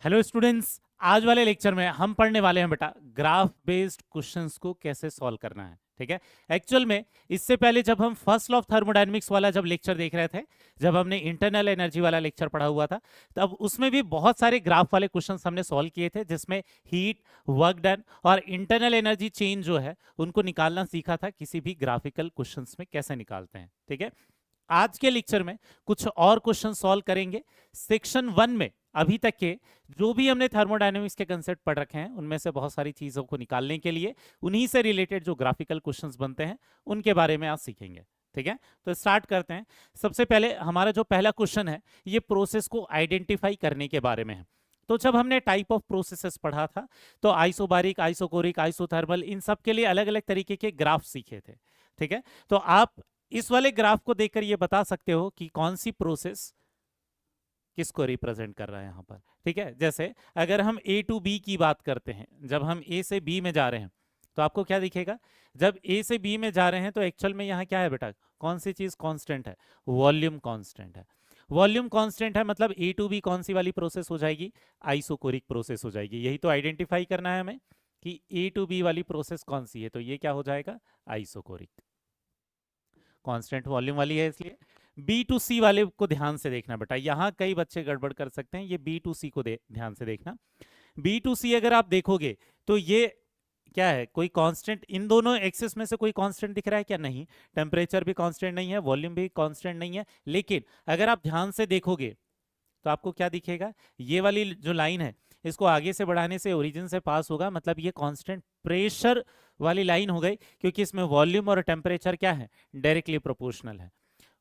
Hello students, आज वाले lecture में हम पढ़ने वाले हैं बेटा ग्राफ बेस्ड क्वेश्चंस को कैसे सॉल्व करना है। ठीक है। एक्चुअल में इससे पहले जब हम फर्स्ट लॉ ऑफ थर्मोडायनेमिक्स वाला जब लेक्चर देख रहे थे, जब हमने इंटरनल एनर्जी वाला लेक्चर पढ़ा हुआ था, तब उसमें भी बहुत सारे ग्राफ वाले क्वेश्चंस हमने सॉल्व किए थे, जिसमें हीट, वर्क डन और इंटरनल एनर्जी चेंज जो है उनको निकालना सीखा था किसी भी ग्राफिकल क्वेश्चंस में कैसे निकालते हैं। ठीक है। आज के लेक्चर में कुछ और क्वेश्चन सॉल्व करेंगे। सेक्शन 1 में अभी तक के जो भी हमने थर्मोडायनेमिक्स के कंसेप्ट पढ़ रखे हैं, उनमें से बहुत सारी चीजों को निकालने के लिए उन्हीं से रिलेटेड जो ग्राफिकल क्वेश्चंस बनते हैं उनके बारे में आज सीखेंगे। ठीक है, तो स्टार्ट करते हैं। सबसे पहले हमारा जो पहला क्वेश्चन है ये प्रोसेस को आइडेंटिफाई करने के बारे में है। तो जब हमने टाइप ऑफ प्रोसेसेस पढ़ा था तो आइसोबारिक, आइसोकोरिक, आइसोथर्मल, इन सब के लिए अलग अलग तरीके के ग्राफ सीखे थे। ठीक है, तो आप इस वाले ग्राफ को देखकर ये बता सकते हो कि कौन सी प्रोसेस किसको रिप्रेजेंट कर रहा है यहाँ पर। ठीक है, जैसे अगर हम ए टू बी की बात करते हैं, जब हम ए से बी में जा रहे हैं तो आपको क्या दिखेगा? जब ए से बी में जा रहे हैं तो एक्चुअल में यहाँ क्या है बेटा? कौन सी चीज कांस्टेंट है? वॉल्यूम कांस्टेंट है। वॉल्यूम कांस्टेंट है मतलब ए टू बी कौन सी वाली प्रोसेस हो जाएगी? आइसोकोरिक प्रोसेस हो जाएगी। यही तो आइडेंटिफाई करना है हमें कि ए टू बी वाली प्रोसेस कौन सी है, तो ये क्या हो जाएगा? आइसोकोरिक। कांस्टेंट वॉल्यूम वाली है इसलिए। बी टू सी वाले को ध्यान से देखना बेटा, यहां कई बच्चे गड़बड़ कर सकते हैं, ये बी टू सी को ध्यान से देखना। बी टू सी अगर आप देखोगे तो ये क्या है? कोई कांस्टेंट इन दोनों एक्सिस में से कोई कांस्टेंट दिख रहा है क्या? नहीं। टेम्परेचर भी कांस्टेंट नहीं है, वॉल्यूम भी कांस्टेंट नहीं है। लेकिन अगर आप ध्यान से देखोगे तो आपको क्या दिखेगा? ये वाली जो लाइन है इसको आगे से बढ़ाने से ओरिजिन से पास होगा, मतलब ये कांस्टेंट प्रेशर वाली लाइन हो गई, क्योंकि इसमें वॉल्यूम और टेम्परेचर क्या है? डायरेक्टली प्रोपोर्शनल है।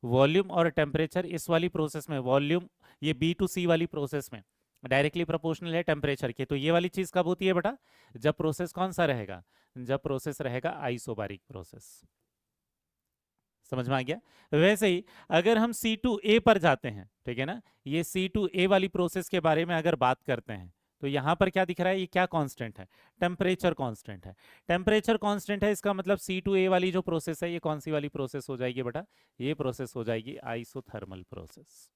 वॉल्यूम और टेम्परेचर इस वाली प्रोसेस में, वॉल्यूम ये बी टू सी वाली प्रोसेस में डायरेक्टली प्रोपोर्शनल है टेम्परेचर के। तो ये वाली चीज कब होती है बेटा? जब प्रोसेस कौन सा रहेगा? जब प्रोसेस रहेगा आइसोबारिक प्रोसेस। समझ में आ गया? वैसे ही अगर हम C2A पर जाते हैं, ठीक है ना, ये C2A वाली प्रोसेस के बारे में अगर बात करते हैं तो यहां पर क्या दिख रहा है? ये क्या कांस्टेंट है? टेम्परेचर कांस्टेंट है। टेम्परेचर कांस्टेंट है, इसका मतलब C2A वाली जो प्रोसेस है ये कौन सी वाली प्रोसेस हो जाएगी बेटा? ये प्रोसेस हो जाएगी आइसोथर्मल प्रोसेस।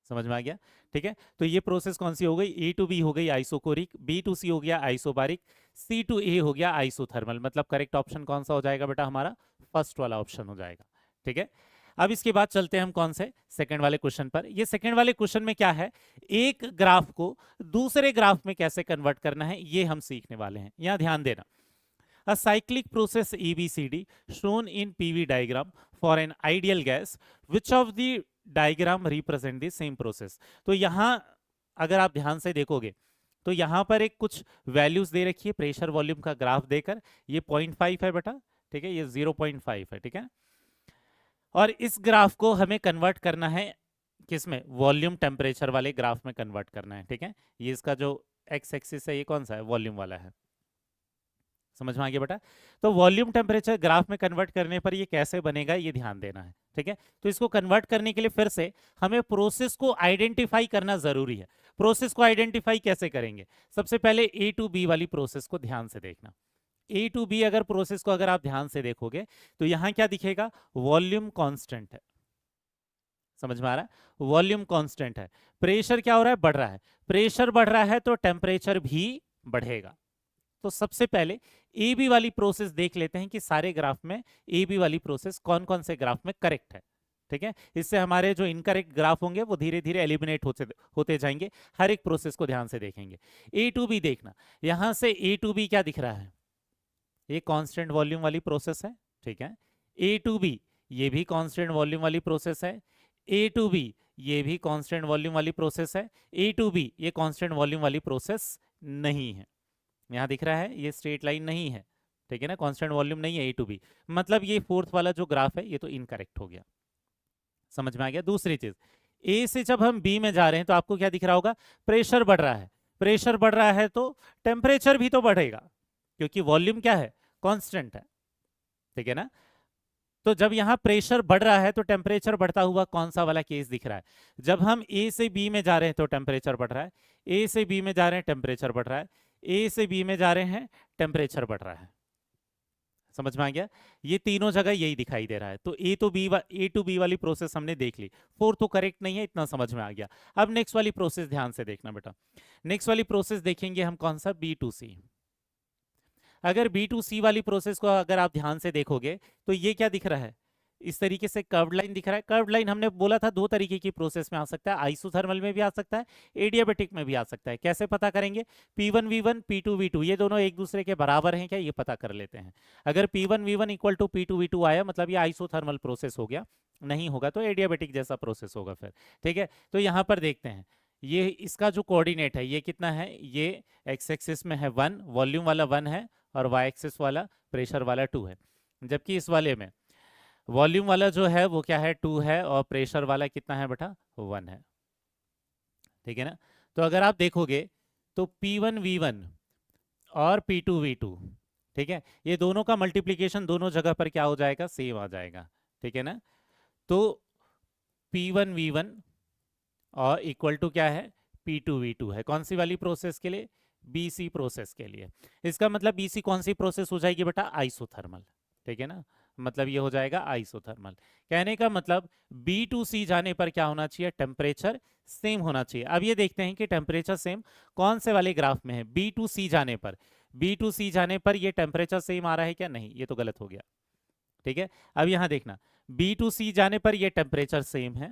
समझ में आ गया? ठीक है, तो ये प्रोसेस कौन सी हो गई? ए टू बी हो गई आइसोकोरिक, बी टू सी हो गया आइसोबारिक, सी टू ए हो गया आइसोथर्मल। मतलब करेक्ट ऑप्शन कौन सा हो जाएगा बेटा? हमारा फर्स्ट वाला ऑप्शन हो जाएगा। ठीक है, अब इसके बाद चलते हैं हम कौन से? सेकंड वाले क्वेश्चन पर। ये सेकंड वाले क्वेश्चन में क्या है? एक ग्राफ को दूसरे ग्राफ में कैसे कन्वर्ट करना है ये हम सीखने वाले हैं। यहां ध्यान देना। A cyclic process ABCD shown in PV diagram for an ideal gas, which of the diagram represent the same process? तो यहाँ अगर आप ध्यान से देखोगे तो यहाँ पर एक कुछ वैल्यूज दे रखी है प्रेशर वॉल्यूम का ग्राफ देकर। ये 0.5 है बेटा, ठीक है, ये 0.5 है। ठीक है, और इस ग्राफ को हमें कन्वर्ट करना है किसमें? वॉल्यूम टेम्परेचर वाले ग्राफ में कन्वर्ट करना है। ठीक है, ये इसका जो एक्स एक्सिस है ये कौन सा है? वॉल्यूम वाला है। समझ में आ गया बेटा? तो वॉल्यूम टेम्परेचर ग्राफ में कन्वर्ट करने पर ये कैसे बनेगा ये ध्यान देना है। ठीक है, तो इसको कन्वर्ट करने के लिए फिर से हमें प्रोसेस को आइडेंटिफाई करना जरूरी है। प्रोसेस को आइडेंटिफाई कैसे करेंगे? सबसे पहले ए टू बी वाली प्रोसेस को ध्यान से देखना। ए टू बी अगर प्रोसेस को अगर आप ध्यान से देखोगे तो यहां क्या दिखेगा? वॉल्यूम कांस्टेंट है। समझ में आ रहा है? वॉल्यूम कांस्टेंट है। प्रेशर क्या हो रहा है? बढ़ रहा है। प्रेशर बढ़ रहा है तो टेम्परेचर भी बढ़ेगा। तो सबसे पहले ए बी वाली प्रोसेस देख लेते हैं कि सारे ग्राफ में ए बी वाली प्रोसेस कौन कौन से ग्राफ में करेक्ट है। ठीक है, इससे हमारे जो इनकरेक्ट ग्राफ होंगे वो धीरे धीरे एलिमिनेट होते जाएंगे। हर एक प्रोसेस को ध्यान से देखेंगे। ए टू बी देखना, यहां से ए टू बी क्या दिख रहा है? ये कांस्टेंट वॉल्यूम वाली प्रोसेस है। ठीक है, ए टू बी ये भी कांस्टेंट वॉल्यूम वाली प्रोसेस है। ए टू बी ये भी कांस्टेंट वॉल्यूम वाली प्रोसेस है। ए टू बी ये कांस्टेंट वॉल्यूम वाली प्रोसेस नहीं है। यहाँ दिख रहा है ये स्ट्रेट लाइन नहीं है। ठीक है ना, कांस्टेंट वॉल्यूम नहीं है ए टू बी, मतलब ये फोर्थ वाला जो ग्राफ है ये तो इनकरेक्ट हो गया। समझ में आ गया? दूसरी चीज, ए से जब हम बी में जा रहे हैं तो आपको क्या दिख रहा होगा? प्रेशर बढ़ रहा है। प्रेशर बढ़ रहा है तो टेम्परेचर भी तो बढ़ेगा, क्योंकि वॉल्यूम क्या है? कांस्टेंट है। ठीक है ना, तो जब यहां प्रेशर बढ़ रहा है तो टेम्परेचर बढ़ता हुआ कौन सा वाला केस दिख रहा है? जब हम ए से बी में जा रहे हैं तो टेम्परेचर बढ़ रहा है। ए से बी में जा रहे हैं टेम्परेचर बढ़ रहा है। ए से बी में जा रहे हैं टेम्परेचर बढ़ रहा है। समझ में आ गया? ये तीनों जगह यही दिखाई दे रहा है। तो ए टू बी वाली प्रोसेस हमने देख ली। 4 तो करेक्ट नहीं है, इतना समझ में आ गया। अब नेक्स्ट वाली प्रोसेस ध्यान से देखना बेटा। नेक्स्ट वाली प्रोसेस देखेंगे हम कौन सा, बी टू सी। अगर बी टू सी वाली प्रोसेस को अगर आप ध्यान से देखोगे तो ये क्या दिख रहा है, इस तरीके से कर्व्ड लाइन दिख रहा है। कर्व्ड लाइन हमने बोला था दो तरीके की प्रोसेस में आ सकता है, आइसोथर्मल में भी आ सकता है, एडियाबेटिक में भी आ सकता है। कैसे पता करेंगे? P1V1 P2V2 ये दोनों एक दूसरे के बराबर हैं क्या, ये पता कर लेते हैं। अगर P1V1 इक्वल टू P2V2 आया मतलब ये आइसोथर्मल प्रोसेस हो गया, नहीं होगा तो एडियाबेटिक जैसा प्रोसेस होगा फिर। ठीक है, तो यहाँ पर देखते हैं ये इसका जो कोऑर्डिनेट है ये कितना है, ये एक्स एक्सिस में है 1, वॉल्यूम वाला 1 है, और वाई एक्सिस वाला प्रेशर वाला 2 है। जबकि इस वाले में वॉल्यूम वाला जो है वो क्या है, 2 है, और प्रेशर वाला कितना है बेटा, 1 है। ठीक है ना? तो अगर आप देखोगे तो P1V1 और P2V2, ठीक है, ये दोनों का मल्टीप्लीकेशन दोनों जगह पर क्या हो जाएगा, सेम आ जाएगा। ठीक है ना? तो P1V1 और इक्वल टू क्या है, P2V2 है। कौन सी वाली प्रोसेस के लिए, BC प्रोसेस के लिए। इसका मतलब BC कौन सी प्रोसेस हो जाएगी बेटा, आइसोथर्मल। ठीक है ना? मतलब ये हो जाएगा आइसोथर्मल। कहने का मतलब बी टू सी जाने पर क्या होना चाहिए, टेम्परेचर सेम होना चाहिए। अब ये देखते हैं कि टेम्परेचर सेम कौन से वाले ग्राफ में है, बी टू सी जाने पर। बी टू सी जाने पर ये टेम्परेचर सेम आ रहा है क्या, नहीं, ये तो गलत हो गया। ठीक है, अब यहां देखना, बी टू सी जाने पर ये टेम्परेचर सेम है,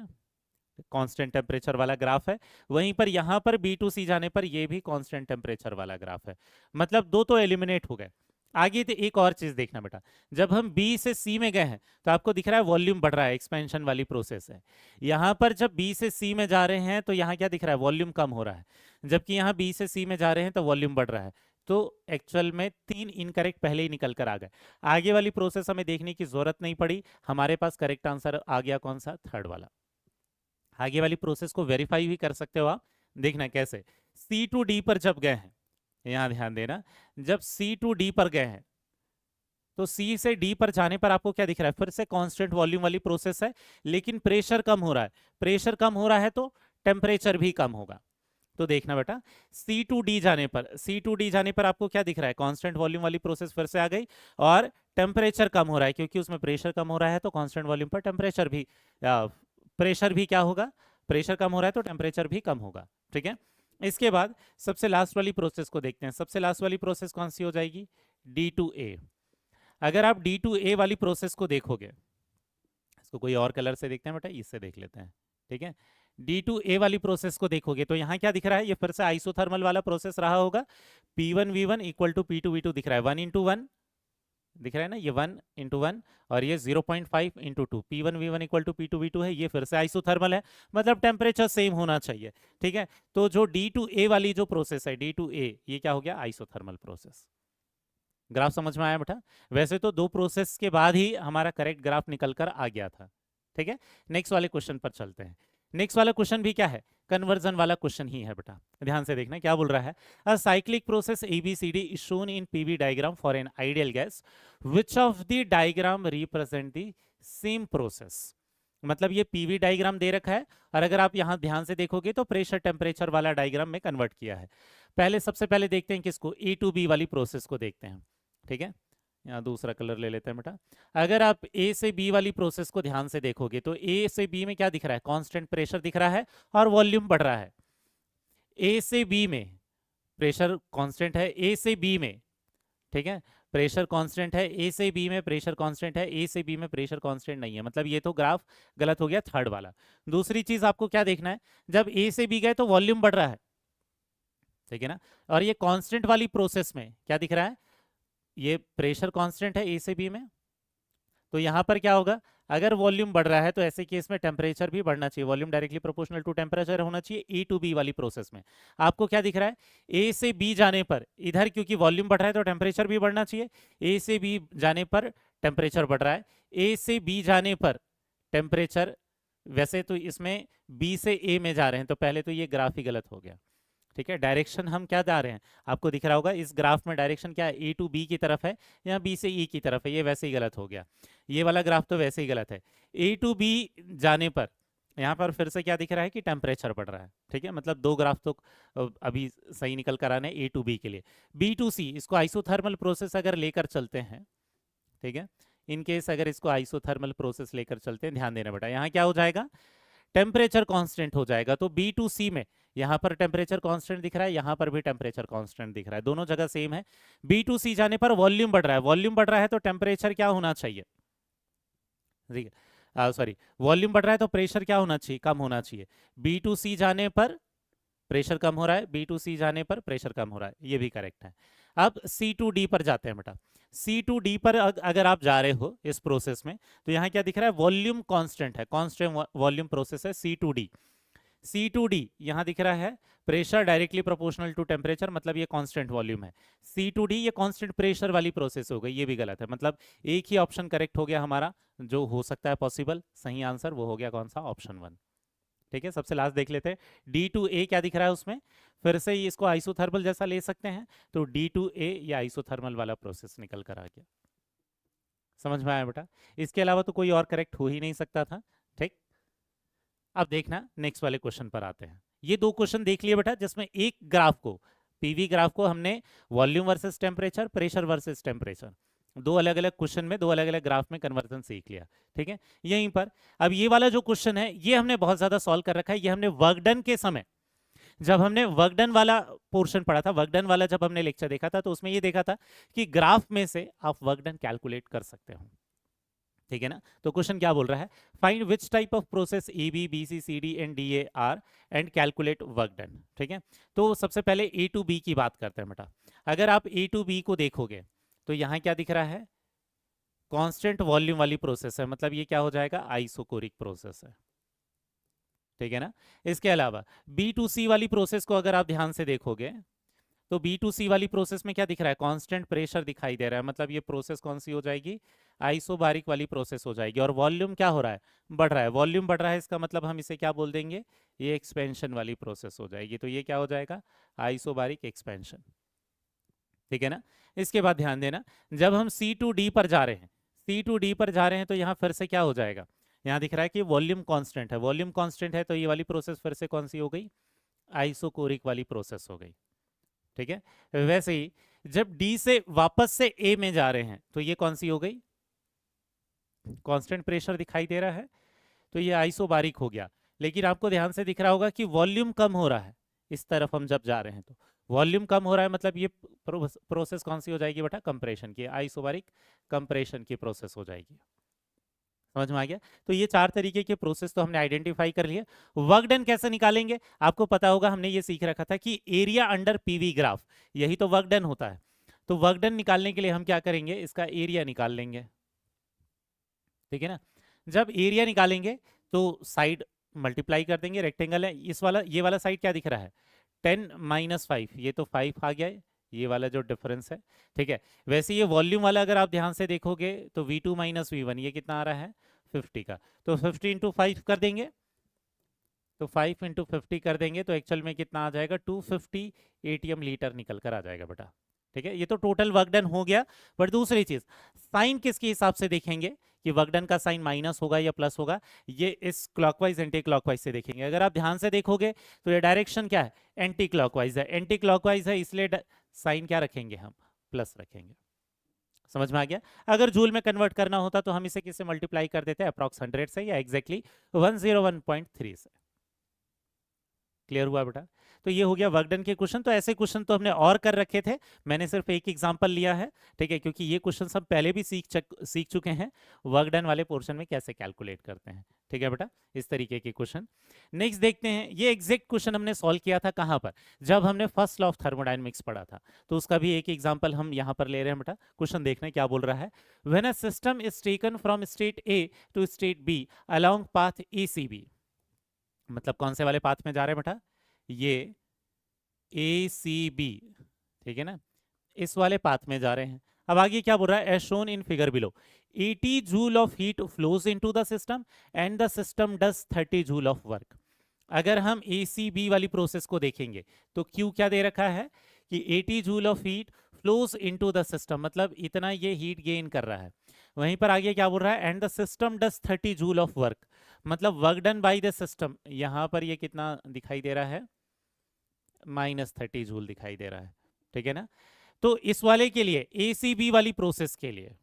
कांस्टेंट टेम्परेचर वाला ग्राफ है। वहीं पर यहां पर बी टू सी जाने पर ये भी कांस्टेंट टेम्परेचर वाला ग्राफ है। मतलब दो तो एलिमिनेट हो गए। आगे तो एक और चीज देखना बेटा, जब हम बी से सी में गए हैं तो आपको दिख रहा है वॉल्यूम बढ़ रहा है, एक्सपेंशन वाली प्रोसेस है। यहां पर जब बी से सी में जा रहे हैं तो यहाँ क्या दिख रहा है, वॉल्यूम कम हो रहा है। जबकि यहाँ बी से सी में जा रहे हैं तो वॉल्यूम बढ़ रहा है। तो एक्चुअल में 3 इनकरेक्ट पहले ही निकल कर आ गए। आगे वाली प्रोसेस हमें देखने की जरूरत नहीं पड़ी, हमारे पास करेक्ट आंसर आ गया कौन सा, थर्ड वाला। आगे वाली प्रोसेस को वेरीफाई भी कर सकते हो आप, देखना कैसे। सी टू डी पर जब गए हैं, यहां ध्यान देना, जब सी टू डी पर गए हैं तो सी से डी पर जाने पर आपको क्या दिख रहा है, फिर से कांस्टेंट वॉल्यूम वाली प्रोसेस है, लेकिन प्रेशर कम हो रहा है। प्रेशर कम हो रहा है तो टेम्परेचर भी कम होगा। तो देखना बेटा, सी टू डी जाने पर, सी टू डी जाने पर आपको क्या दिख रहा है, कांस्टेंट वॉल्यूम वाली प्रोसेस फिर से आ गई, और टेम्परेचर कम हो रहा है, क्योंकि उसमें प्रेशर कम हो रहा है तो कांस्टेंट वॉल्यूम पर टेम्परेचर भी प्रेशर भी क्या होगा, प्रेशर कम हो रहा है तो टेम्परेचर भी कम होगा। ठीक है, इसके बाद सबसे लास्ट वाली प्रोसेस को देखते हैं। सबसे लास्ट वाली प्रोसेस कौन सी हो जाएगी, डी टू ए। अगर आप डी टू ए वाली प्रोसेस को देखोगे, इसको कोई और कलर से देखते हैं बेटा, इससे देख लेते हैं। ठीक है, डी टू ए वाली प्रोसेस को देखोगे तो यहाँ क्या दिख रहा है, ये फिर से आइसोथर्मल वाला प्रोसेस रहा होगा। P1V1 इक्वल टू P2V2 दिख रहा है, 1:1 दिख रहा है ना, ये 1:1, और ये 0.5:2। P1V1 इक्वल टू P2V2 है, ये फिर से आइसोथर्मल है, मतलब टेम्परेचर सेम होना चाहिए। ठीक है, तो जो डी टू ए वाली जो प्रोसेस है, डी टू ए, ये क्या हो गया, आइसोथर्मल प्रोसेस। ग्राफ समझ में आया बेटा? वैसे तो 2 प्रोसेस के बाद ही हमारा करेक्ट ग्राफ निकल कर आ गया था। ठीक है, नेक्स्ट वाले क्वेश्चन पर चलते हैं। नेक्स्ट वाला क्वेश्चन भी क्या है, कन्वर्जन वाला क्वेश्चन ही है बेटा। ध्यान से देखना क्या बोल रहा है, a cyclic process ABCD is shown in PV diagram for an ideal gas, which of the diagram represent the same process. मतलब ये PV डायग्राम दे रखा है, और अगर आप यहां ध्यान से देखोगे तो प्रेशर टेम्परेचर वाला डायग्राम में कन्वर्ट किया है। पहले सबसे पहले देखते हैं किसको, A टू B वाली प्रोसेस को देखते हैं। ठीक है, यहाँ दूसरा कलर ले लेते हैं बेटा। अगर आप ए से बी वाली प्रोसेस को ध्यान से देखोगे तो ए से बी में क्या दिख रहा है, कांस्टेंट प्रेशर दिख रहा है और वॉल्यूम बढ़ रहा है। ए से बी में प्रेशर कांस्टेंट है, ए से बी में, ठीक है, प्रेशर कांस्टेंट है, ए से बी में प्रेशर कांस्टेंट है, ए से बी में प्रेशर कांस्टेंट नहीं है, मतलब ये तो ग्राफ गलत हो गया, थर्ड वाला। दूसरी चीज आपको क्या देखना है, जब ए से बी गए तो वॉल्यूम बढ़ रहा है, ठीक है ना, और ये कांस्टेंट वाली प्रोसेस में क्या दिख रहा है, ये प्रेशर कांस्टेंट है ए से बी में। तो यहां पर क्या होगा, अगर वॉल्यूम बढ़ रहा है तो ऐसे केस में टेम्परेचर भी बढ़ना चाहिए, volume directly proportional to temperature होना चाहिए। ए टू बी वाली प्रोसेस में आपको क्या दिख रहा है, ए से बी जाने पर इधर क्योंकि वॉल्यूम बढ़ रहा है तो टेम्परेचर भी बढ़ना चाहिए, ए से बी जाने पर टेम्परेचर बढ़ रहा है, ए से बी जाने पर टेम्परेचर, वैसे तो इसमें बी से ए में जा रहे हैं तो पहले तो ये ग्राफ ही गलत हो गया। ठीक है, डायरेक्शन हम क्या जा रहे हैं, आपको दिख रहा होगा इस ग्राफ में डायरेक्शन क्या है, ए टू बी की तरफ है या बी से ई की तरफ है, ये वैसे ही गलत हो गया। ये वाला ग्राफ तो वैसे ही गलत है। ए टू बी जाने पर यहाँ पर फिर से क्या दिख रहा है कि टेम्परेचर बढ़ रहा है। ठीक है, मतलब 2 ग्राफ तो अभी सही निकल कर आने ए टू बी के लिए। बी टू सी, इसको आइसोथर्मल प्रोसेस अगर लेकर चलते हैं ठीक है। इन केस अगर इसको आइसोथर्मल प्रोसेस लेकर चलते हैं, ध्यान देना बेटा, यहाँ क्या हो जाएगा, टेम्परेचर कांस्टेंट हो जाएगा। तो B2C में यहाँ पर टेम्परेचर कांस्टेंट दिख रहा है, यहाँ पर भी टेम्परेचर कांस्टेंट दिख रहा है, दोनों जगह सेम है। B2C जाने पर वॉल्यूम बढ़ रहा है, वॉल्यूम बढ़ रहा है तो टेम्परेचर क्या होना चाहिए, ठीक है, सॉरी, वॉल्यूम बढ़ रहा है तो प्रेशर क्या होना चाहिए, कम होना चाहिए। B2C जाने पर प्रेशर कम हो रहा है, B2C जाने पर प्रेशर कम हो रहा है, ये भी करेक्ट है। अब C2D पर जाते हैं बेटा। C2D पर अगर आप जा रहे हो इस प्रोसेस में, तो यहाँ क्या दिख रहा है, वॉल्यूम कांस्टेंट है, कांस्टेंट वॉल्यूम प्रोसेस है C2D। C2D यहाँ दिख रहा है, pressure directly proportional to temperature, मतलब ये कांस्टेंट वॉल्यूम है। C2D ये कांस्टेंट प्रेशर वाली प्रोसेस हो गई, ये भी गलत है, मतलब एक ही ऑप्शन करेक्ट हो गया हमारा जो हो सकता है पॉसिबल। सही आंसर वो हो गया कौन सा, ऑप्शन 1। ठीक है, सबसे लास्ट देख लेते हैं D2A क्या दिख रहा है उसमें, फिर से इसको आइसोथर्मल जैसा ले सकते हैं, तो D2A या आइसोथर्मल वाला प्रोसेस निकल कर आ गया। समझ में आया बेटा, इसके अलावा तो कोई और करेक्ट हो ही नहीं सकता था। ठीक, अब देखना नेक्स्ट वाले क्वेश्चन पर आते हैं। ये दो क्वेश्चन देख लिए बेटा, जिसमें एक ग्राफ को, पीवी ग्राफ को हमने volume versus temperature, pressure versus temperature, दो अलग अलग क्वेश्चन में दो अलग अलग ग्राफ में कन्वर्जन सीख लिया। ठीक है, यहीं पर अब ये वाला जो क्वेश्चन है ये हमने बहुत ज्यादा सॉल्व कर रखा है। ये हमने वर्क डन के समय, जब हमने वर्क डन वाला पोर्शन पढ़ा था, वर्क डन वाला जब हमने लेक्चर देखा था, तो उसमें ये देखा था कि ग्राफ में से आप वर्क डन कैलकुलेट कर सकते हो। ठीक है ना, तो क्वेश्चन क्या बोल रहा है, find which type of process A B B C C D and D A are and calculate work done. ठीक है, तो सबसे पहले ए टू बी की बात करते हैं बेटा। अगर आप ए टू बी को देखोगे तो यहाँ क्या दिख रहा है, कांस्टेंट वॉल्यूम वाली प्रोसेस है, मतलब ये क्या हो जाएगा, आइसोकोरिक प्रोसेस है। ठीक है ना, इसके अलावा B2C वाली प्रोसेस को अगर आप ध्यान से देखोगे तो B2C वाली प्रोसेस में क्या दिख रहा है, कांस्टेंट प्रेशर दिखाई दे रहा है, मतलब ये प्रोसेस कौन सी हो जाएगी, आइसोबारिक वाली प्रोसेस हो जाएगी। और वॉल्यूम क्या हो रहा है, बढ़ रहा है, वॉल्यूम बढ़ रहा है, इसका मतलब हम इसे क्या बोल देंगे, ये एक्सपेंशन वाली प्रोसेस हो जाएगी। तो ये क्या हो जाएगा, आइसोबारिक एक्सपेंशन। ठीक है ना, इसके बाद ध्यान देना, जब हम C2D पर जा रहे हैं, C2D पर जा रहे हैं, तो यहाँ फिर से क्या हो जाएगा, यहाँ दिख रहा है कि वॉल्यूम कांस्टेंट है, वॉल्यूम कांस्टेंट है, तो ये वाली प्रोसेस फिर से कौन सी हो गई, आइसोकोरिक वाली प्रोसेस हो गई। ठीक है, वैसे ही जब D से वापस से A में जा रहे हैं तो ये कौन सी हो गई, कांस्टेंट प्रेशर दिखाई दे रहा है, तो ये आइसोबारिक हो गया। लेकिन आपको ध्यान से दिख रहा होगा कि वॉल्यूम कम हो रहा है, इस तरफ हम जब जा रहे हैं तो वॉल्यूम कम हो रहा है, मतलब ये प्रोसेस कौन सी हो जाएगी बेटा, कंप्रेशन की, आइसोबारिक कंप्रेशन की प्रोसेस हो जाएगी। समझ में आ गया, तो ये चार तरीके के प्रोसेस तो हमने आइडेंटिफाई कर लिए। वर्क डन कैसे निकालेंगे, आपको पता होगा, हमने ये सीख रखा था कि एरिया अंडर पीवी ग्राफ, यही तो वर्क डन होता है। तो वर्क डन निकालने के लिए हम क्या करेंगे, इसका एरिया निकाल लेंगे। ठीक है ना, जब एरिया निकालेंगे तो साइड मल्टीप्लाई कर देंगे, रेक्टेंगल है इस वाला, ये वाला साइड क्या दिख रहा है, 10 - 5, ये तो 5 आ गया है, ये वाला जो डिफरेंस है। ठीक है, वैसे ये वॉल्यूम वाला अगर आप ध्यान से देखोगे तो V2 - V1 ये कितना आ रहा है, 50 का, तो 50 × 5 कर देंगे, तो 5 × 50 कर देंगे तो एक्चुअल में कितना आ जाएगा, 250 ATM लीटर निकल कर आ जाएगा बेटा। ठीक है, ये तो टोटल वर्क डन हो गया। बट दूसरी चीज, साइन किसके हिसाब से देखेंगे कि वर्क डन का साइन माइनस होगा या प्लस होगा, ये इस क्लॉकवाइज एंटी क्लॉकवाइज से देखेंगे। अगर आप ध्यान से देखोगे तो ये डायरेक्शन क्या है, एंटी क्लॉकवाइज है, एंटी क्लॉकवाइज है, इसलिए साइन क्या रखेंगे, हम प्लस रखेंगे। समझ में आ गया, अगर जूल में कन्वर्ट करना होता तो हम इसे किससे मल्टीप्लाई कर देते हैं, अप्रॉक्स 100 से या एग्जैक्टली 101.3 से। क्लियर हुआ बेटा, तो ये हो गया वर्क डन के क्वेश्चन। तो ऐसे क्वेश्चन तो हमने और कर रखे थे, मैंने सिर्फ एक एग्जांपल लिया है। ठीक है, क्योंकि ये क्वेश्चन हम पहले भी सीख चुके हैं, वर्क डन वाले पोर्शन में कैसे कैलकुलेट करते हैं। ठीक है बेटा, इस तरीके के क्वेश्चन। नेक्स्ट देखते हैं, ये एग्जैक्ट क्वेश्चन हमने सॉल्व किया था कहाँ पर, जब हमने फर्स्ट लॉ ऑफ थर्मोडायनेमिक्स पढ़ा था, तो उसका भी एक एग्जाम्पल हम यहाँ पर ले रहे हैं बेटा। क्वेश्चन देखना क्या बोल रहा है, when a system is taken from state A to state B along path ACB, मतलब कौन से वाले पाथ में जा रहे हैं बेटा, ये ACB, ठीक है ना, इस वाले पाथ में जा रहे हैं। अब आगे क्या बोल रहा है, as shown in figure below 80 joule of heat flows into the system and the system does 30 joule of work. अगर हम ACB वाली प्रोसेस को देखेंगे तो Q क्या दे रखा है कि 80 joule of heat flows into the system, मतलब इतना ये हीट गेन कर रहा है। वहीं पर आगे क्या बोल रहा है, and the system does 30 joule of work, मतलब work done by the system, यहां पर ये कितना दिखाई दे रहा है, -30 जूल दिखाई दे रहा है। ठीक है ना, तो इस वाले के लिए ACB वाली प्रोसेस के लिए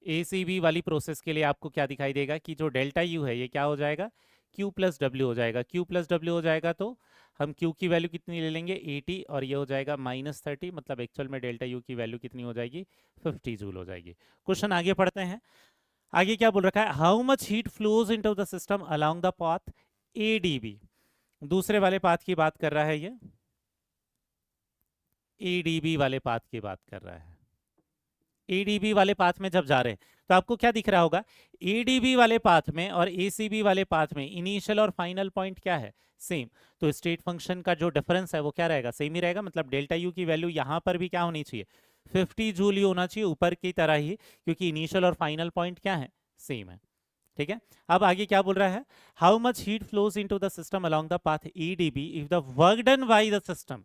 ACB वाली प्रोसेस के लिए आपको क्या दिखाई देगा कि जो डेल्टा यू है ये क्या हो जाएगा, Q प्लस डब्ल्यू हो जाएगा। Q प्लस डब्ल्यू हो जाएगा तो हम Q की वैल्यू कितनी ले लेंगे 80 और ये हो जाएगा -30, मतलब एक्चुअल में डेल्टा यू की वैल्यू कितनी हो जाएगी 50 जूल हो जाएगी। क्वेश्चन आगे पढ़ते हैं। आगे क्या बोल रखा है, how much heat flows into the system along the path ADB। दूसरे वाले पाथ की बात कर रहा है ये, ADB वाले पाथ की बात कर रहा है। ADB वाले पाथ में जब जा रहे हैं तो आपको क्या दिख रहा होगा, ADB वाले पाथ में और ACB वाले पाथ में इनिशियल और फाइनल पॉइंट क्या है, सेम। तो स्टेट फंक्शन का जो डिफरेंस है वो क्या रहेगा, सेम ही रहेगा। मतलब डेल्टा यू की वैल्यू यहां पर भी क्या होनी चाहिए, 50 जूल ही होना चाहिए, ऊपर की तरह ही, क्योंकि इनिशियल और फाइनल पॉइंट क्या है, सेम है। ठीक है, अब आगे क्या बोल रहा है, how much heat flows into the system along the path EDB if the work done by the system.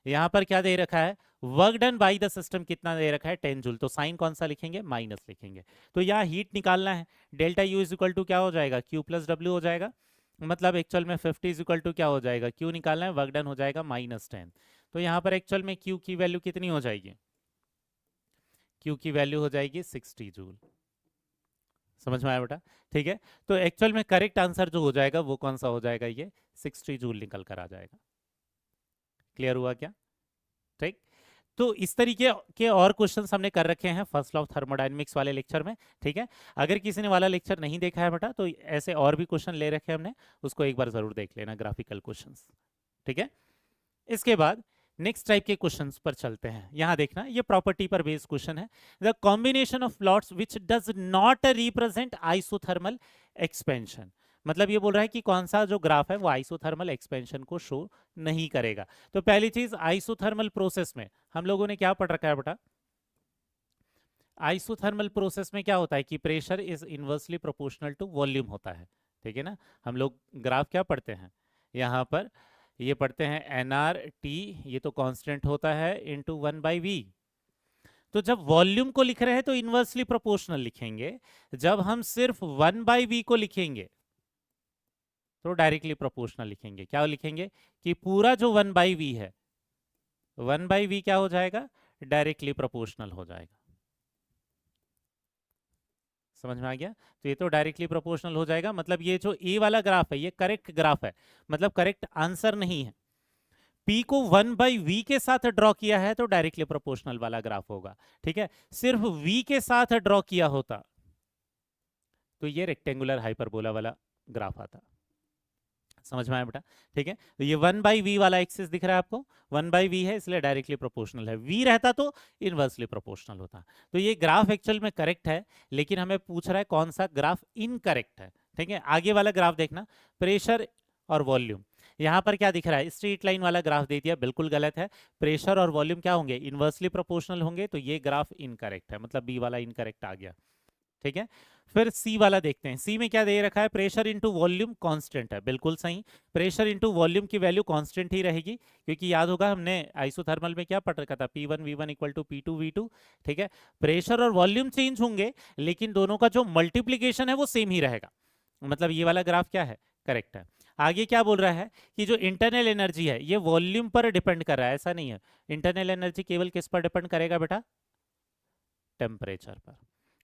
यहां पर क्या दे रखा है, work done by the system कितना दे रखा है 10 जूल, तो साइन कौन सा लिखेंगे, माइनस लिखेंगे। तो यहाँ हीट निकालना है, delta U is equal to क्या हो जाएगा, Q प्लस डब्ल्यू हो जाएगा। मतलब एक्चुअल में 50 इज इक्वल टू क्या हो जाएगा, Q निकालना है, वर्क डन हो जाएगा -10। तो यहाँ पर एक्चुअल में Q की वैल्यू कितनी हो जाएगी, Q की वैल्यू हो जाएगी 60 जूल। समझ में आया बेटा, ठीक है। तो एक्चुअल में करेक्ट आंसर जो हो जाएगा वो कौन सा हो जाएगा, ये 60 जूल निकल कर आ जाएगा। क्लियर हुआ क्या, ठीक। तो इस तरीके के और क्वेश्चंस हमने कर रखे हैं फर्स्ट लॉ ऑफ थर्मोडायनेमिक्स वाले लेक्चर में, ठीक है। अगर किसी ने वाला लेक्चर नहीं देखा है बेटा तो ऐसे और भी क्वेश्चन ले रखे हैं हमने, उसको एक बार जरूर देख लेना, ग्राफिकल क्वेश्चंस, ठीक है। इसके बाद नेक्स्ट टाइप के क्वेश्चंस पर चलते हैं। यहां देखना, ये प्रॉपर्टी पर बेस्ड क्वेश्चन है। The combination of plots which does not represent isothermal expansion. मतलब ये बोल रहा है कि कौन सा जो ग्राफ है वो आइसोथर्मल एक्सपेंशन को शो नहीं करेगा। तो पहली चीज, आइसोथर्मल प्रोसेस में हम लोगों ने क्या पढ़ रखा है बेटा, आइसोथर्मल प्रोसेस में क्या होता है कि pressure is inversely proportional to volume होता है, ठीक है ना। हम लोग ग्राफ क्या पढ़ते हैं यहाँ पर, ये पढ़ते हैं nRT, ये तो कांस्टेंट होता है, इनटू 1/v। तो जब वॉल्यूम को लिख रहे हैं तो इनवर्सली प्रोपोर्शनल लिखेंगे, जब हम सिर्फ 1/v को लिखेंगे तो डायरेक्टली प्रोपोर्शनल लिखेंगे। क्या लिखेंगे कि पूरा जो 1/v है, 1/v क्या हो जाएगा, डायरेक्टली प्रोपोर्शनल हो जाएगा। समझ में आ गया, तो ये तो डायरेक्टली प्रोपोर्शनल हो जाएगा। मतलब ये जो ए वाला ग्राफ है ये करेक्ट ग्राफ है, मतलब करेक्ट आंसर नहीं है। P को 1/v के साथ ड्रॉ किया है तो डायरेक्टली प्रोपोर्शनल वाला ग्राफ होगा, ठीक है। सिर्फ v के साथ ड्रॉ किया होता तो ये रेक्टेंगुलर हाइपरबोला वाला ग्राफ आता। समझ में आया बेटा, ठीक है। तो ये 1/v वाला एक्सिस दिख रहा है आपको, 1/v है इसलिए डायरेक्टली प्रोपोर्शनल है, v रहता तो इनवर्सली प्रोपोर्शनल होता। तो ये ग्राफ एक्चुअल में करेक्ट है, लेकिन हमें पूछ रहा है कौन सा ग्राफ इनकरेक्ट है, ठीक है। आगे वाला ग्राफ देखना, प्रेशर और वॉल्यूम। यहाँ पर क्या दिख रहा है, स्ट्रेट लाइन वाला ग्राफ दे दिया, बिल्कुल गलत है। प्रेशर और वॉल्यूम क्या होंगे, इनवर्सली प्रोपोर्शनल होंगे, तो ये ग्राफ इनकरेक्ट है, मतलब बी वाला इनकरेक्ट आ गया, ठीक है। फिर सी वाला देखते हैं, सी में क्या दे रखा है, प्रेशर इंटू वॉल्यूम कांस्टेंट है, बिल्कुल सही। प्रेशर इंटू वॉल्यूम की वैल्यू कांस्टेंट ही रहेगी, क्योंकि याद होगा हमने आइसोथर्मल में क्या पढ़ रखा था, P1V1 इक्वल टू P2V2, ठीक है। प्रेशर और वॉल्यूम चेंज होंगे लेकिन दोनों का जो मल्टीप्लीकेशन है वो सेम ही रहेगा, मतलब ये वाला ग्राफ क्या है, करेक्ट है। आगे क्या बोल रहा है कि जो इंटरनल एनर्जी है ये वॉल्यूम पर डिपेंड कर रहा है, ऐसा नहीं है। इंटरनल एनर्जी केवल किस पर डिपेंड करेगा बेटा, टेम्परेचर पर।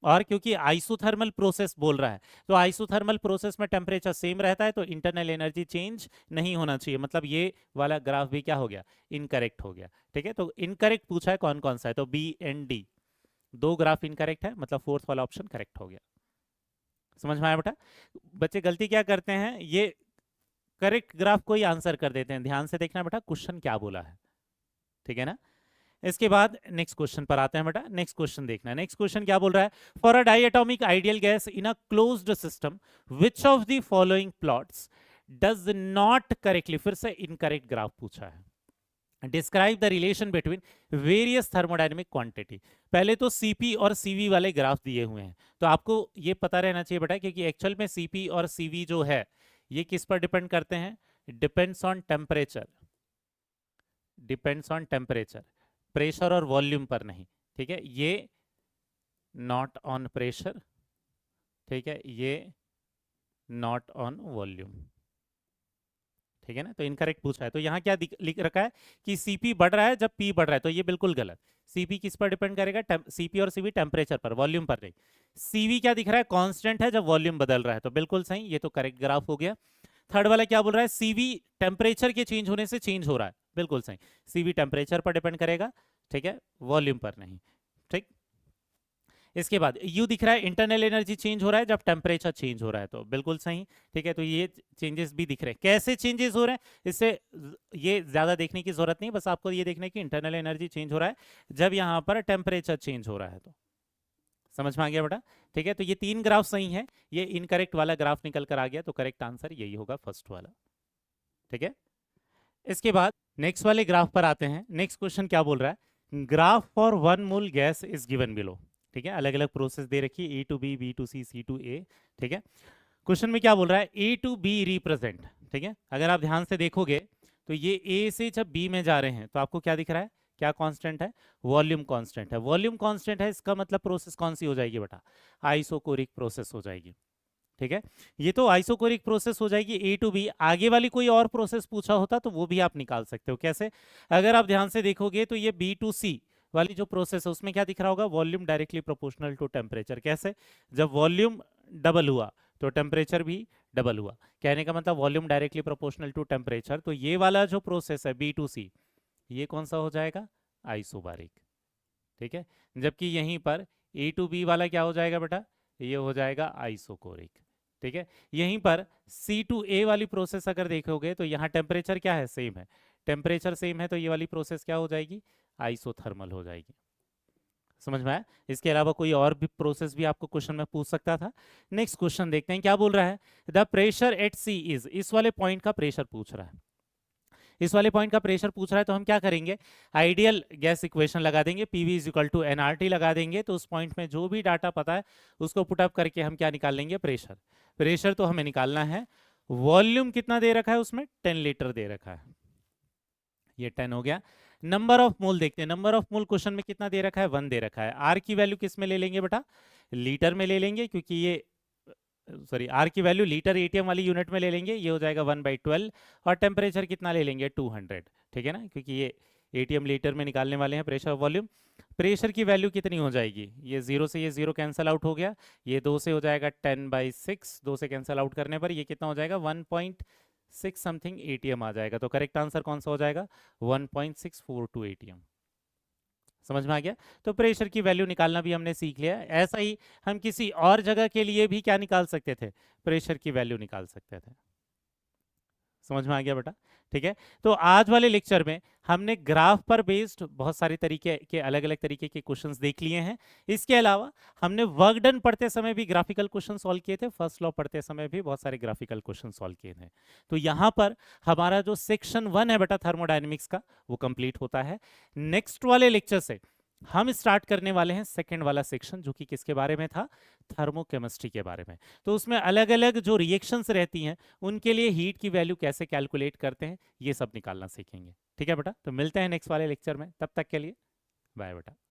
और क्योंकि आइसोथर्मल प्रोसेस बोल रहा है तो आइसोथर्मल प्रोसेस में टेम्परेचर सेम रहता है, तो इंटरनल एनर्जी चेंज नहीं होना चाहिए, मतलब ये वाला ग्राफ भी क्या हो गया, इनकरेक्ट हो गया, ठीक है। तो इनकरेक्ट पूछा है कौन कौन सा है, तो बी एंड डी दो ग्राफ इनकरेक्ट है, मतलब फोर्थ वाला ऑप्शन करेक्ट हो गया। समझ में आया बेटा, बच्चे गलती क्या करते हैं, ये करेक्ट ग्राफ को ही आंसर कर देते हैं। ध्यान से देखना बेटा क्वेश्चन क्या बोला है, ठीक है ना। इसके बाद नेक्स्ट क्वेश्चन पर आते हैं बेटा, नेक्स्ट क्वेश्चन देखना है। नेक्स्ट क्वेश्चन क्या बोल रहा है, for a diatomic ideal gas in a closed system which of the following plots does not correctly, फिर से इनकरेक्ट ग्राफ पूछा है। Describe the relation between various thermodynamic quantity. पहले तो सीपी और सीवी वाले ग्राफ दिए हुए हैं, तो आपको ये पता रहना चाहिए बेटा, क्योंकि एक्चुअल में सीपी और सीवी जो है ये किस पर डिपेंड करते हैं, depends on temperature, depends on temperature, pressure और वॉल्यूम पर नहीं, ठीक है। ये नॉट ऑन प्रेशर, ठीक है, ये नॉट ऑन वॉल्यूम, ठीक है ना, तो इनकरेक्ट पूछा है। तो यहाँ क्या लिख रखा है कि सीपी बढ़ रहा है जब पी बढ़ रहा है, तो ये बिल्कुल गलत। सीपी किस पर डिपेंड करेगा, सीपी और सीवी टेम्परेचर पर, वॉल्यूम पर नहीं। सीवी क्या दिख रहा है, कांस्टेंट है जब वॉल्यूम बदल रहा है, तो बिल्कुल सही, ये तो करेक्ट ग्राफ हो गया। थर्ड वाला क्या बोल रहा है, सीवी टेम्परेचर के चेंज होने से चेंज हो रहा है, बिल्कुल सही। सीवी टेम्परेचर पर डिपेंड करेगा, ठीक है, वॉल्यूम पर नहीं। ठीक, इसके बाद यू दिख रहा है इंटरनल एनर्जी चेंज हो रहा है जब टेम्परेचर चेंज हो रहा है, तो बिल्कुल सही। ठीक है, तो ये चेंजेस भी दिख रहे हैं। कैसे चेंजेस हो रहे हैं, इससे ये ज्यादा देखने की जरूरत नहीं, बस आपको ये देखने की इंटरनल एनर्जी चेंज हो रहा है जब यहाँ पर टेम्परेचर चेंज हो रहा है, तो समझ में आ गया बेटा। ठीक है, तो ये तीन ग्राफ सही है, ये इनकरेक्ट वाला ग्राफ निकल कर आ गया, तो करेक्ट आंसर यही होगा, फर्स्ट वाला। ठीक है, इसके बाद नेक्स्ट वाले ग्राफ पर आते हैं। नेक्स्ट क्वेश्चन क्या बोल रहा है, graph for one mole gas is given below. ठीक है, अलग अलग प्रोसेस दे रखी है, A to B, B to C, C to A. ठीक है, क्वेश्चन में क्या बोल रहा है, ए टू बी रिप्रेजेंट। ठीक है, अगर आप ध्यान से देखोगे तो ये ए से जब बी में जा रहे हैं तो आपको क्या दिख रहा है, क्या कांस्टेंट है, वॉल्यूम कांस्टेंट है। वॉल्यूम कांस्टेंट है, इसका मतलब प्रोसेस कौन सी हो जाएगी बेटा, आइसोकोरिक प्रोसेस हो जाएगी। ठीक है, ये तो आइसोकोरिक प्रोसेस हो जाएगी ए टू बी। आगे वाली कोई और प्रोसेस पूछा होता तो वो भी आप निकाल सकते हो। कैसे, अगर आप ध्यान से देखोगे तो ये बी टू सी वाली जो प्रोसेस है उसमें क्या दिख रहा होगा, volume directly proportional to temperature. कैसे, जब वॉल्यूम डबल हुआ तो टेम्परेचर भी डबल हुआ। कहने का मतलब volume directly proportional to temperature, तो ये वाला जो प्रोसेस है बी टू सी, ये कौन सा हो जाएगा, आइसोबारिक। ठीक है, जबकि यहीं पर ए टू बी वाला क्या हो जाएगा बेटा, ये हो जाएगा आइसोकोरिक। ठीक है, यहीं पर सी टू ए वाली प्रोसेस अगर देखोगे तो यहाँ टेम्परेचर क्या है, सेम है, टेम्परेचर सेम है, तो ये वाली प्रोसेस क्या हो जाएगी, आइसोथर्मल हो जाएगी। समझ में आया। इसके अलावा कोई और भी प्रोसेस भी आपको क्वेश्चन में पूछ सकता था। नेक्स्ट क्वेश्चन देखते हैं क्या बोल रहा है, the pressure at C is, इस वाले पॉइंट का प्रेशर पूछ रहा है, इस वाले पॉइंट का प्रेशर पूछ रहा है, तो हम क्या करेंगे, आइडियल गैस इक्वेशन लगा देंगे, PV is equal to nRT लगा देंगे, तो उस पॉइंट में जो भी डाटा पता है उसको पुटअप करके हम क्या निकाल लेंगे, प्रेशर। प्रेशर तो हमें निकालना है, वॉल्यूम कितना दे रखा है उसमें, 10 लीटर दे रखा है, ये 10 हो गया। नंबर ऑफ मोल देखते हैं, नंबर ऑफ मोल क्वेश्चन में कितना दे रखा है, 1 दे रखा है। आर की वैल्यू किस में ले लेंगे बेटा, लीटर में ले लेंगे, क्योंकि ये सॉरी आर की वैल्यू लीटर एटीएम वाली यूनिट में ले लेंगे, ये हो जाएगा 1/12। और टेम्परेचर कितना ले लेंगे, 200। ठीक है ना, क्योंकि ये एटीएम लीटर में निकालने वाले हैं प्रेशर वॉल्यूम। प्रेशर की वैल्यू कितनी हो जाएगी, ये 0 से ये 0 कैंसिल आउट हो गया, ये 2 से हो जाएगा 10/6, 2 से कैंसिल आउट करने पर ये कितना हो जाएगा, 1.6 समथिंग एटीएम आ जाएगा। तो करेक्ट आंसर कौन सा हो जाएगा, 1.642 एटीएम। समझ में आ गया। तो प्रेशर की वैल्यू निकालना भी हमने सीख लिया। ऐसा ही हम किसी और जगह के लिए भी क्या निकाल सकते थे, प्रेशर की वैल्यू निकाल सकते थे। समझ में आ गया बेटा। ठीक है, तो आज वाले लेक्चर में हमने ग्राफ पर बेस्ड बहुत सारे तरीके के अलग अलग तरीके के क्वेश्चंस देख लिए हैं। इसके अलावा हमने वर्क डन पढ़ते समय भी ग्राफिकल क्वेश्चन सॉल्व किए थे, फर्स्ट लॉ पढ़ते समय भी बहुत सारे ग्राफिकल क्वेश्चन सॉल्व किए थे। तो यहाँ पर हमारा जो सेक्शन 1 है बेटा थर्मोडायनेमिक्स का, वो कंप्लीट होता है। नेक्स्ट वाले लेक्चर से हम स्टार्ट करने वाले हैं सेकंड वाला सेक्शन, जो कि किसके बारे में था, थर्मोकेमिस्ट्री के बारे में। तो उसमें अलग अलग जो रिएक्शंस रहती हैं उनके लिए हीट की वैल्यू कैसे कैलकुलेट करते हैं, ये सब निकालना सीखेंगे। ठीक है बेटा, तो मिलते हैं नेक्स्ट वाले लेक्चर में, तब तक के लिए बाय बेटा।